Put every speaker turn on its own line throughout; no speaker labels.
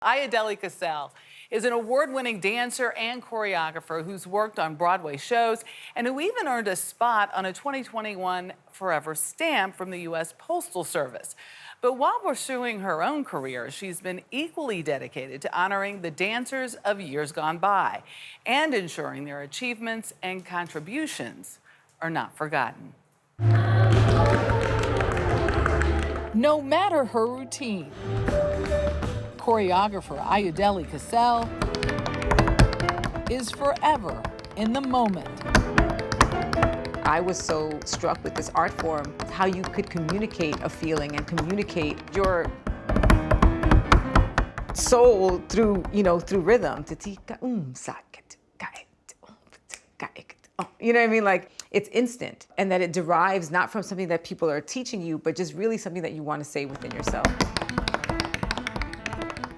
Ayodele Casel is an award-winning dancer and choreographer who's worked on Broadway shows and who even earned a spot on a 2021 Forever stamp from the U.S. Postal Service. But while pursuing her own career, she's been equally dedicated to honoring the dancers of years gone by and ensuring their achievements and contributions are not forgotten. No matter her routine, choreographer Ayodele Casel is forever in the moment.
I was so struck with this art form, how you could communicate a feeling and communicate your soul through, through rhythm. You know what I mean? Like, it's instant, and that it derives not from something that people are teaching you, but just really something that you want to say within yourself.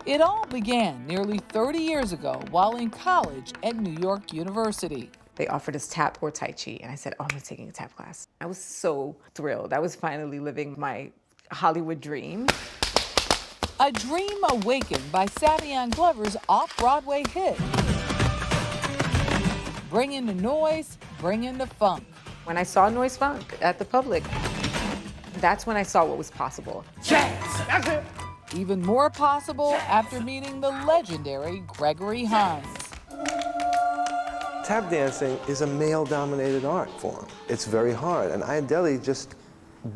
It all began nearly 30 years ago while in college at New York University.
They offered us tap or Tai Chi, and I said, oh, I'm taking a tap class. I was so thrilled. I was finally living my Hollywood dream.
A dream awakened by Savion Glover's off-Broadway hit. Bring in the noise, bring in the funk.
When I saw Noise Funk at the Public, that's when I saw what was possible.
Jazz, that's it. Even more possible after meeting the legendary Gregory Hines.
Tap dancing is a male-dominated art form. It's very hard, and Ayodele just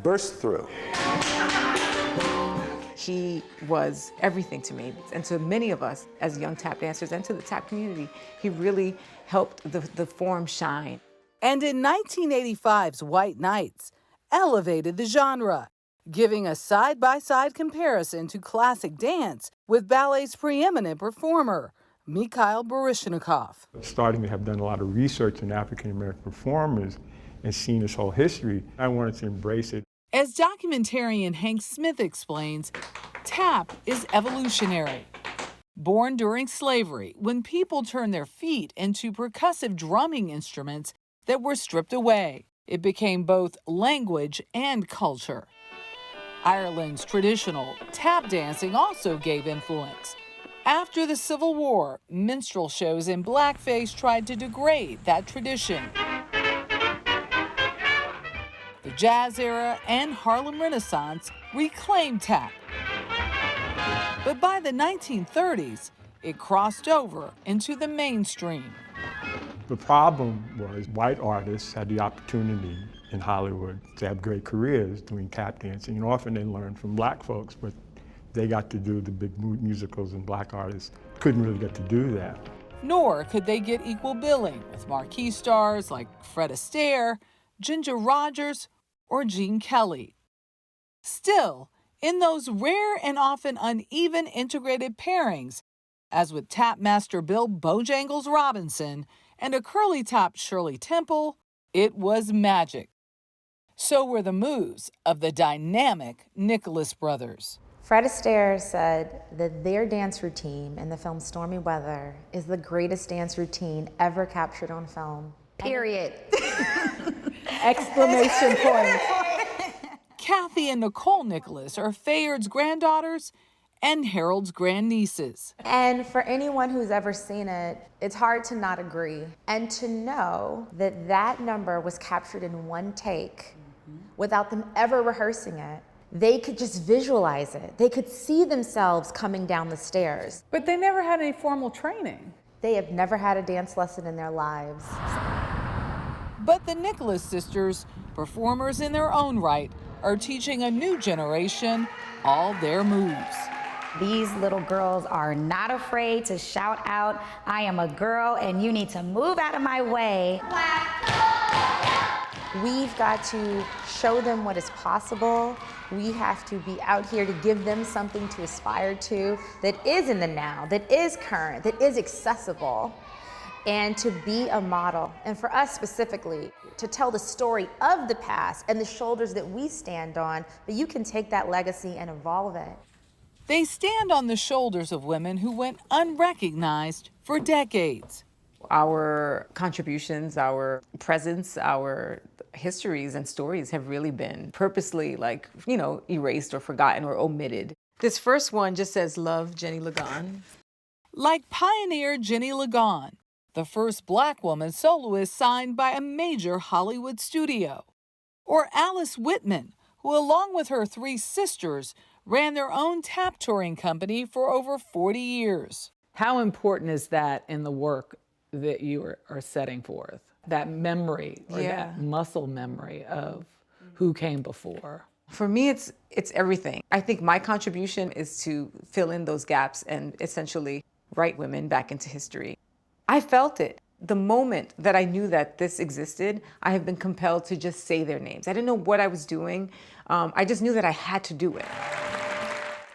burst through.
He was everything to me, and to many of us as young tap dancers and to the tap community, he really helped the form shine.
And in 1985's White Nights, elevated the genre, giving a side-by-side comparison to classic dance with ballet's preeminent performer, Mikhail Baryshnikov.
Starting to have done a lot of research in African-American performers and seen this whole history, I wanted to embrace it.
As documentarian Hank Smith explains, tap is evolutionary. Born during slavery, when people turned their feet into percussive drumming instruments that were stripped away, it became both language and culture. Ireland's traditional tap dancing also gave influence. After the Civil War, minstrel shows in blackface tried to degrade that tradition. The Jazz era and Harlem Renaissance reclaimed tap. But by the 1930s, it crossed over into the mainstream.
The problem was white artists had the opportunity in Hollywood to have great careers doing tap dancing, and often they learned from black folks, but they got to do the big musicals, and black artists couldn't really get to do that.
Nor could they get equal billing with marquee stars like Fred Astaire, Ginger Rogers, or Gene Kelly. Still, in those rare and often uneven integrated pairings, as with tap master Bill Bojangles Robinson and a curly-topped Shirley Temple, it was magic. So were the moves of the dynamic Nicholas brothers.
Fred Astaire said that their dance routine in the film Stormy Weather is the greatest dance routine ever captured on film. Period. Exclamation point.
Kathy and Nicole Nicholas are Fayard's granddaughters and Harold's grandnieces.
And for anyone who's ever seen it, it's hard to not agree. And to know that that number was captured in one take without them ever rehearsing it. They could just visualize it. They could see themselves coming down the stairs.
But they never had any formal training.
They have never had a dance lesson in their lives.
But the Nicholas sisters, performers in their own right, are teaching a new generation all their moves.
These little girls are not afraid to shout out, "I am a girl and you need to move out of my way."
We've got to show them what is possible. We have to be out here to give them something to aspire to that is in the now, that is current, that is accessible, and to be a model. And for us specifically, to tell the story of the past and the shoulders that we stand on, but you can take that legacy and evolve it.
They stand on the shoulders of women who went unrecognized for decades.
Our contributions, our presence, our histories and stories have really been purposely erased or forgotten or omitted. This first one just says, "Love, Jenny Lagan."
Like pioneer Jenny Lagan, the first Black woman soloist signed by a major Hollywood studio. Or Alice Whitman, who along with her 3 sisters ran their own tap touring company for over 40 years. How important is that in the work that you are setting forth? That memory or that muscle memory of who came before?
For me, it's everything. I think my contribution is to fill in those gaps and essentially write women back into history. I felt it. The moment that I knew that this existed, I have been compelled to just say their names. I didn't know what I was doing. I just knew that I had to do it.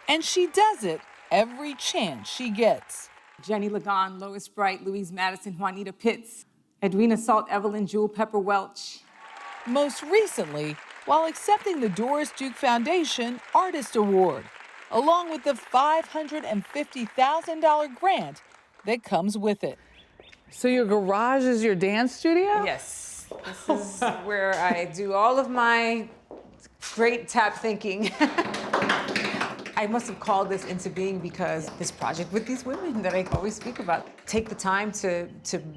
And she does it every chance she gets.
Jenny Lagan, Lois Bright, Louise Madison, Juanita Pitts, Edwina Salt, Evelyn, Jewel Pepper Welch.
Most recently, while accepting the Doris Duke Foundation Artist Award, along with the $550,000 grant that comes with it. So your garage is your dance studio?
Yes, this is where I do all of my great tap thinking. I must have called this into being because this project with these women that I always speak about take the time to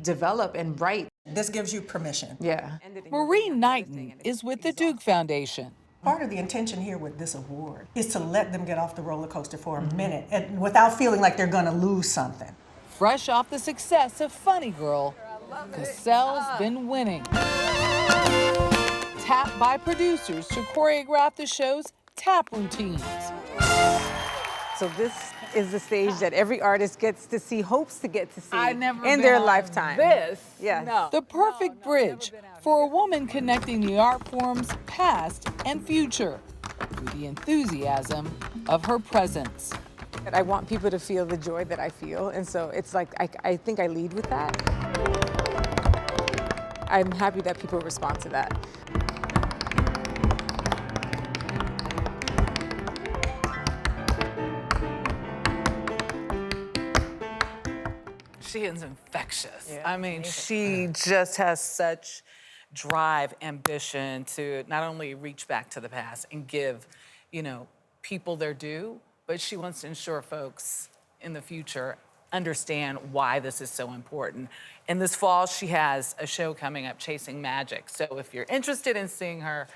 develop and write.
This gives you permission.
Yeah.
Marie Knighton is with the Duke Foundation.
Part of the intention here with this award is to let them get off the roller coaster for a minute and without feeling like they're going to lose something.
Fresh off the success of Funny Girl, Casel's been winning. Tapped by producers to choreograph the show's tap routines.
So this is the stage that every artist gets to see, hopes to get to see in
been
their
on
lifetime.
This?
Yes.
No. The perfect bridge for a woman connecting the art form's past and future through the enthusiasm of her presence.
I want people to feel the joy that I feel, and so it's like I think I lead with that. I'm happy that people respond to that.
She is infectious. Yeah, I mean, she just has such drive, ambition to not only reach back to the past and give, people their due, but she wants to ensure folks in the future understand why this is so important. And this fall, she has a show coming up, Chasing Magic. So if you're interested in seeing her,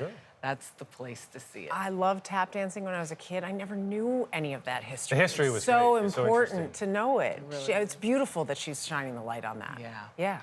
that's the place to see it.
I loved tap dancing when I was a kid. I never knew any of that history.
The history was
so
great.
important to know it.
Really
It's beautiful that she's shining the light on that.
Yeah.
Yeah.